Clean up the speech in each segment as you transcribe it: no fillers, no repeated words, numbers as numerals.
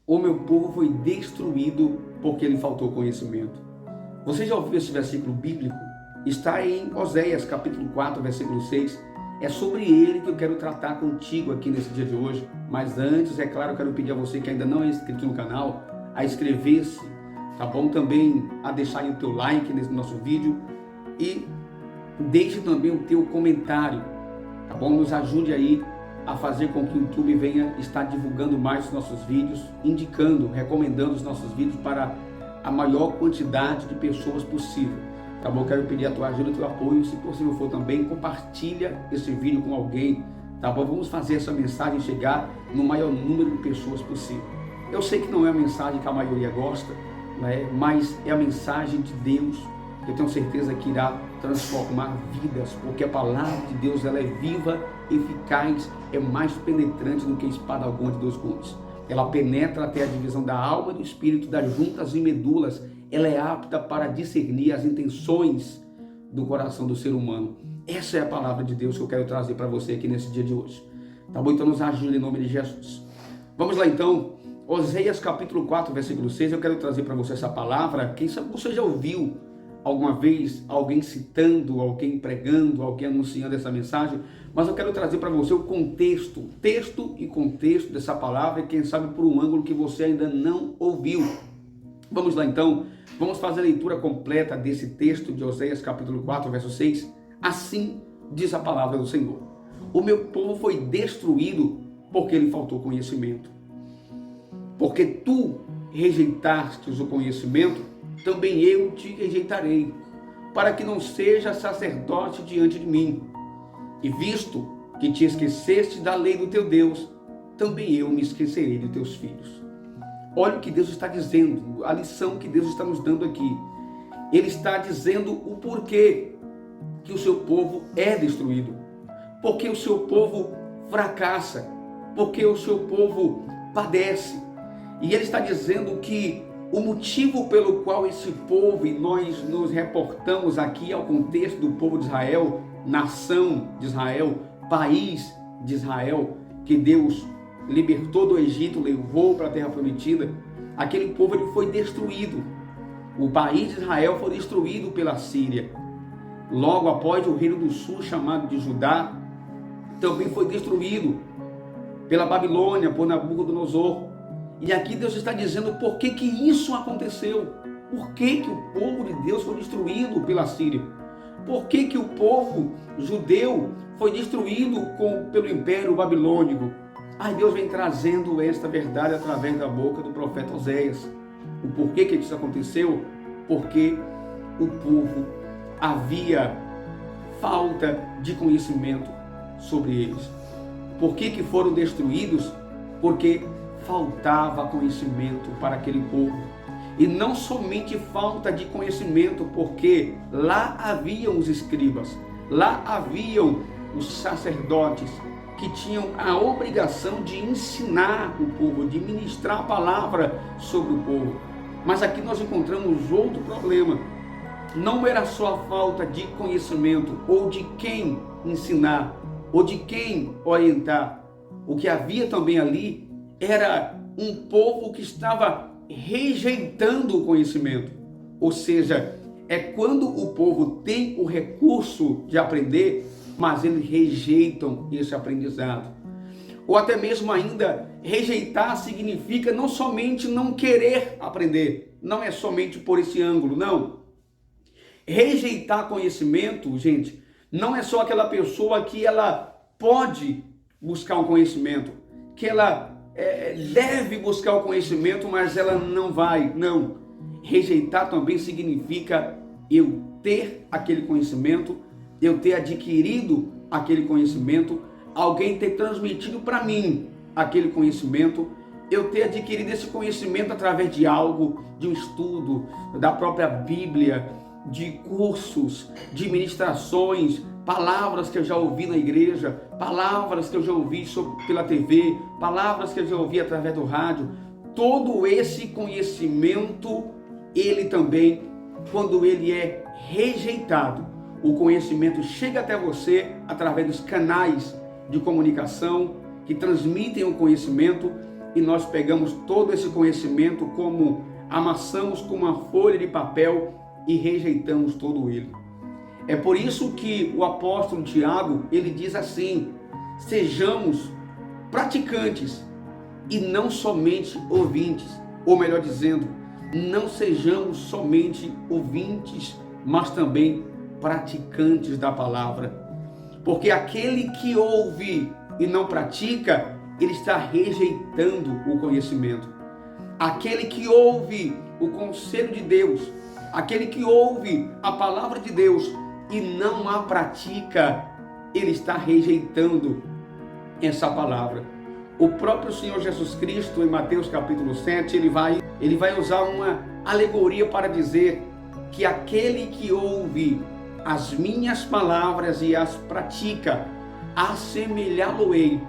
o meu povo foi destruído porque lhe faltou conhecimento. Você já ouviu esse versículo bíblico? Está em Oséias capítulo 4, versículo 6. É sobre ele que eu quero tratar contigo aqui nesse dia de hoje. Mas antes, é claro, eu quero pedir a você que ainda não é inscrito no canal, a inscrever-se, tá bom? Também a deixar aí o teu like nesse nosso vídeo e deixe também o teu comentário, tá bom? Nos ajude aí a fazer com que o YouTube venha estar divulgando mais os nossos vídeos, indicando, recomendando os nossos vídeos para a maior quantidade de pessoas possível, tá bom? Quero pedir a tua ajuda, o teu apoio, se possível for também, compartilha esse vídeo com alguém, tá bom? Vamos fazer essa mensagem chegar no maior número de pessoas possível. Eu sei que não é a mensagem que a maioria gosta, né? Mas é a mensagem de Deus, eu tenho certeza que irá transformar vidas, porque a palavra de Deus ela é viva, eficaz, é mais penetrante do que espada alguma de dois gumes. Ela penetra até a divisão da alma e do espírito, das juntas e medulas. Ela é apta para discernir as intenções do coração do ser humano. Essa é a palavra de Deus que eu quero trazer para você aqui nesse dia de hoje. Tá bom? Então nos ajude em nome de Jesus. Vamos lá então. Oséias capítulo 4, versículo 6. Eu quero trazer para você essa palavra. Quem sabe você já ouviu alguma vez alguém citando, alguém pregando, alguém anunciando essa mensagem, mas eu quero trazer para você o contexto, texto e contexto dessa palavra, e quem sabe por um ângulo que você ainda não ouviu. Vamos lá então, vamos fazer a leitura completa desse texto de Oséias capítulo 4, verso 6. Assim diz a palavra do Senhor: o meu povo foi destruído porque lhe faltou conhecimento. Porque tu rejeitastes o conhecimento, também eu te rejeitarei, para que não seja sacerdote diante de mim. E visto que te esqueceste da lei do teu Deus, também eu me esquecerei de teus filhos. Olha o que Deus está dizendo, a lição que Deus está nos dando aqui. Ele está dizendo o porquê que o seu povo é destruído, porque o seu povo fracassa, porque o seu povo padece. E ele está dizendo que o motivo pelo qual esse povo, e nós nos reportamos aqui ao contexto do povo de Israel, nação de Israel, país de Israel, que Deus libertou do Egito, levou para a terra prometida, aquele povo ele foi destruído. O país de Israel foi destruído pela Síria. Logo após, o reino do sul, chamado de Judá, também foi destruído pela Babilônia, por Nabucodonosor. E aqui Deus está dizendo por que isso aconteceu. Por que o povo de Deus foi destruído pela Síria? Por que o povo judeu foi destruído pelo Império Babilônico? Aí Deus vem trazendo esta verdade através da boca do profeta Oséias. O porquê que isso aconteceu? Porque o povo havia falta de conhecimento sobre eles. Por que foram destruídos? Porque faltava conhecimento para aquele povo. E não somente falta de conhecimento, porque lá haviam os escribas, lá haviam os sacerdotes que tinham a obrigação de ensinar o povo, de ministrar a palavra sobre o povo. Mas aqui nós encontramos outro problema. Não era só a falta de conhecimento, ou de quem ensinar, ou de quem orientar. O que havia também ali era um povo que estava rejeitando o conhecimento. Ou seja, é quando o povo tem o recurso de aprender, mas eles rejeitam esse aprendizado. Ou até mesmo ainda, rejeitar significa não somente não querer aprender, não é somente por esse ângulo, não. Rejeitar conhecimento, gente, não é só aquela pessoa que ela pode buscar um conhecimento, que ela deve buscar o conhecimento, mas ela não vai. Não. Rejeitar também significa eu ter aquele conhecimento, eu ter adquirido aquele conhecimento, alguém ter transmitido para mim aquele conhecimento, eu ter adquirido esse conhecimento através de algo, de um estudo, da própria Bíblia, de cursos, de ministrações, palavras que eu já ouvi na igreja, palavras que eu já ouvi pela TV, palavras que eu já ouvi através do rádio. Todo esse conhecimento, ele também, quando ele é rejeitado, o conhecimento chega até você através dos canais de comunicação que transmitem o conhecimento, e nós pegamos todo esse conhecimento, como amassamos com uma folha de papel e rejeitamos todo ele. É por isso que o apóstolo Tiago, ele diz assim: sejamos praticantes e não somente ouvintes, ou melhor dizendo, não sejamos somente ouvintes, mas também praticantes da palavra. Porque aquele que ouve e não pratica, ele está rejeitando o conhecimento. Aquele que ouve o conselho de Deus, aquele que ouve a palavra de Deus e não a pratica, ele está rejeitando essa palavra. O próprio Senhor Jesus Cristo, em Mateus capítulo 7, ele vai usar uma alegoria para dizer que aquele que ouve as minhas palavras e as pratica, assemelhá-lo-ei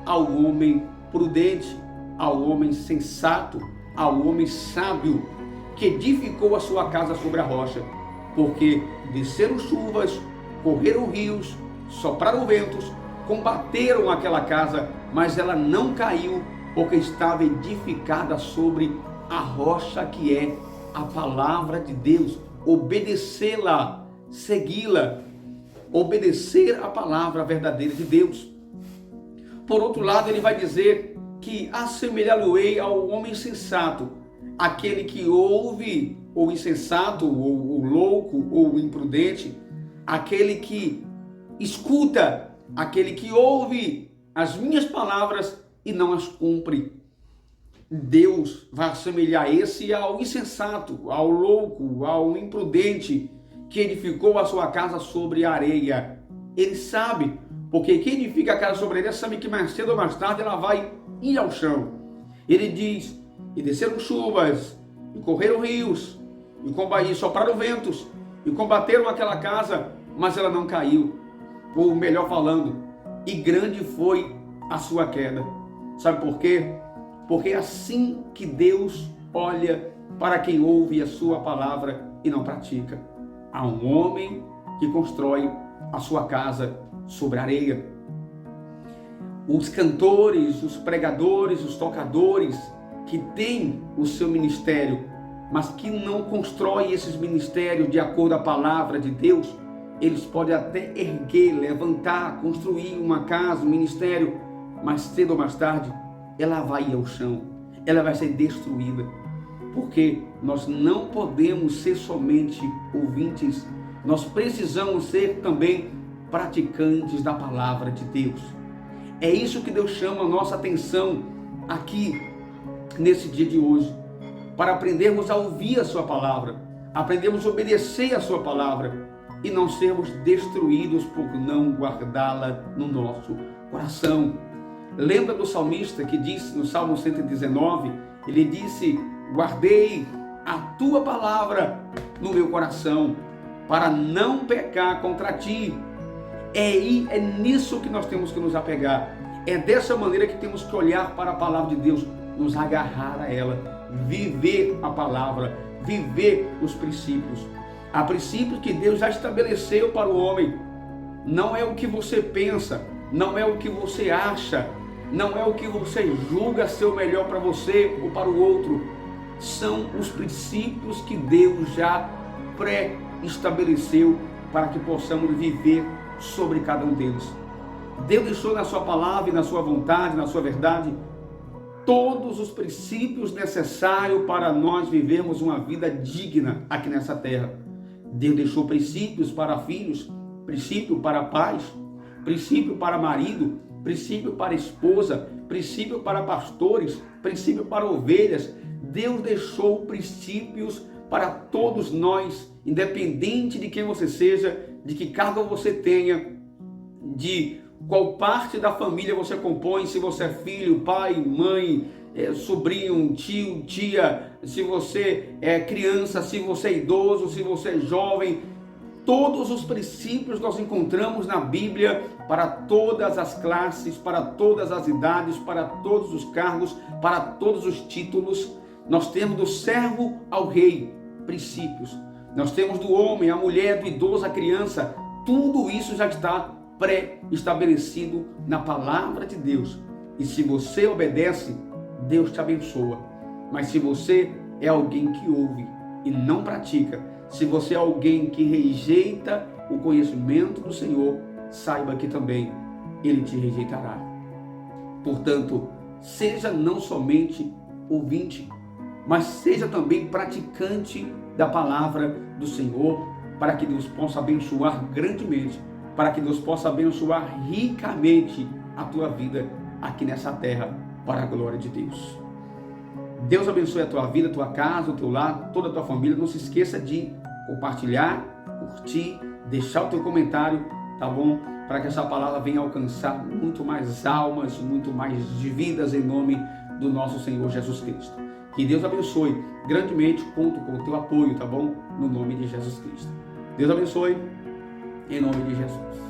ao homem prudente, ao homem sensato, ao homem sábio, que edificou a sua casa sobre a rocha. Porque desceram chuvas, correram rios, sopraram ventos, combateram aquela casa, mas ela não caiu, porque estava edificada sobre a rocha, que é a palavra de Deus. Obedecê-la, segui-la, obedecer a palavra verdadeira de Deus. Por outro lado, ele vai dizer que assemelhá-lo-ei ao homem sensato, aquele que ouve, ou insensato, ou louco, ou imprudente, aquele que escuta, aquele que ouve as minhas palavras e não as cumpre. Deus vai assemelhar esse ao insensato, ao louco, ao imprudente, que edificou a sua casa sobre a areia. Ele sabe, porque quem edifica a casa sobre a areia sabe que mais cedo ou mais tarde ela vai ir ao chão. Ele diz: e desceram chuvas, e correram rios, e sopraram ventos, e combateram aquela casa, mas ela não caiu. Ou melhor falando, e grande foi a sua queda. Sabe por quê? Porque é assim que Deus olha para quem ouve a sua palavra e não pratica. Há um homem que constrói a sua casa sobre a areia. Os cantores, os pregadores, os tocadores que têm o seu ministério, mas que não constroem esses ministérios de acordo com a palavra de Deus, eles podem até erguer, levantar, construir uma casa, um ministério, mas cedo ou mais tarde ela vai ir ao chão, ela vai ser destruída. Porque nós não podemos ser somente ouvintes, nós precisamos ser também praticantes da palavra de Deus. É isso que Deus chama a nossa atenção aqui, nesse dia de hoje, para aprendermos a ouvir a sua palavra, aprendermos a obedecer a sua palavra e não sermos destruídos por não guardá-la no nosso coração. Lembra do salmista que disse no Salmo 119, ele disse: guardei a tua palavra no meu coração, para não pecar contra ti. É nisso que nós temos que nos apegar. É dessa maneira que temos que olhar para a palavra de Deus, nos agarrar a ela, viver a palavra, viver os princípios. Há princípios que Deus já estabeleceu para o homem. Não é o que você pensa, não é o que você acha, não é o que você julga ser o melhor para você ou para o outro. São os princípios que Deus já pré-estabeleceu para que possamos viver sobre cada um deles. Deus deixou na sua palavra e na sua vontade, na sua verdade, todos os princípios necessários para nós vivermos uma vida digna aqui nessa terra. Deus deixou princípios para filhos, princípio para pais, princípio para marido, princípio para esposa, princípio para pastores, princípio para ovelhas. Deus deixou princípios para todos nós, independente de quem você seja, de que cargo você tenha, de qual parte da família você compõe, se você é filho, pai, mãe, sobrinho, tio, tia, se você é criança, se você é idoso, se você é jovem. Todos os princípios nós encontramos na Bíblia para todas as classes, para todas as idades, para todos os cargos, para todos os títulos. Nós temos do servo ao rei princípios. Nós temos do homem, a mulher, do idoso, a criança. Tudo isso já está pré-estabelecido na palavra de Deus. E se você obedece, Deus te abençoa. Mas se você é alguém que ouve e não pratica, se você é alguém que rejeita o conhecimento do Senhor, saiba que também Ele te rejeitará. Portanto, seja não somente ouvinte, mas seja também praticante da palavra do Senhor, para que Deus possa abençoar grandemente, para que Deus possa abençoar ricamente a tua vida aqui nessa terra, para a glória de Deus. Deus abençoe a tua vida, a tua casa, o teu lar, toda a tua família. Não se esqueça de compartilhar, curtir, deixar o teu comentário, tá bom? Para que essa palavra venha alcançar muito mais almas, muito mais de vidas em nome do nosso Senhor Jesus Cristo. Que Deus abençoe grandemente, conto com o teu apoio, tá bom? No nome de Jesus Cristo. Deus abençoe, em nome de Jesus.